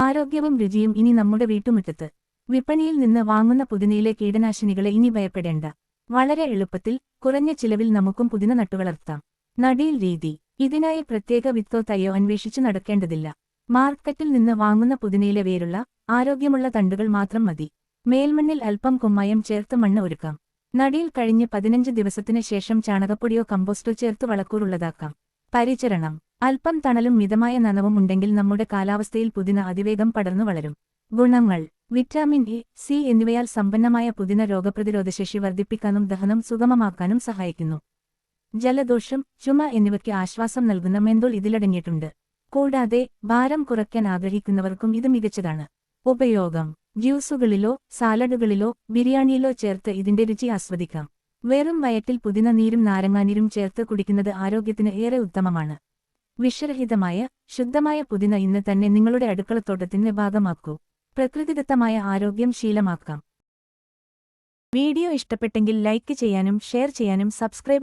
ആരോഗ്യവും രുചിയും ഇനി നമ്മുടെ വീട്ടുമുറ്റത്ത്. വിപണിയിൽ നിന്ന് വാങ്ങുന്ന പുതിനയിലെ കീടനാശിനികളെ ഇനി ഭയപ്പെടേണ്ട. വളരെ എളുപ്പത്തിൽ കുറഞ്ഞ ചിലവിൽ നമുക്കും പുതിന നട്ടുവളർത്താം. നടീൽ രീതി. ഇതിനായി പ്രത്യേക വിത്തോ തൈയോ അന്വേഷിച്ചു നടക്കേണ്ടതില്ല. മാർക്കറ്റിൽ നിന്ന് വാങ്ങുന്ന പുതിനയിലെ വേരുള്ള ആരോഗ്യമുള്ള തണ്ടുകൾ മാത്രം മതി. മേൽമണ്ണിൽ അല്പം കുമ്മായം ചേർത്ത് മണ്ണ് ഒരുക്കാം. നടീൽ കഴിഞ്ഞ് 15 ദിവസത്തിന് ശേഷം ചാണകപ്പൊടിയോ കമ്പോസ്റ്റോ ചേർത്ത് വളക്കൂറുള്ളതാക്കാം. പരിചരണം. അല്പം തണലും മിതമായ നനവും ഉണ്ടെങ്കിൽ നമ്മുടെ കാലാവസ്ഥയിൽ പുതിന അതിവേഗം പടർന്നു വളരും. ഗുണങ്ങൾ. വിറ്റാമിൻ എ, സി എന്നിവയാൽ സമ്പന്നമായ പുതിന രോഗപ്രതിരോധശേഷി വർദ്ധിപ്പിക്കാനും ദഹനം സുഗമമാക്കാനും സഹായിക്കുന്നു. ജലദോഷം, ചുമ എന്നിവയ്ക്ക് ആശ്വാസം നൽകുന്ന മെന്തോൾ ഇതിലടങ്ങിയിട്ടുണ്ട്. കൂടാതെ ഭാരം കുറയ്ക്കാൻ ആഗ്രഹിക്കുന്നവർക്കും ഇത് മികച്ചതാണ്. ഉപയോഗം. ജ്യൂസുകളിലോ സാലഡുകളിലോ ബിരിയാണിയിലോ ചേർത്ത് ഇതിന്റെ രുചി ആസ്വദിക്കാം. വെറും വയറ്റിൽ പുതിന നീരും നാരങ്ങാനീരും ചേർത്ത് കുടിക്കുന്നത് ആരോഗ്യത്തിന് ഏറെ ഉത്തമമാണ്. വിഷരഹിതമായ ശുദ്ധമായ പുതിന ഇന്ന് തന്നെ നിങ്ങളുടെ അടുക്കളത്തോട്ടത്തിന്റെ ഭാഗമാക്കൂ. പ്രകൃതിദത്തമായ ആരോഗ്യം ശീലമാക്കാം. വീഡിയോ ഇഷ്ടപ്പെട്ടെങ്കിൽ ലൈക്ക് ചെയ്യാനും ഷെയർ ചെയ്യാനും സബ്സ്ക്രൈബ്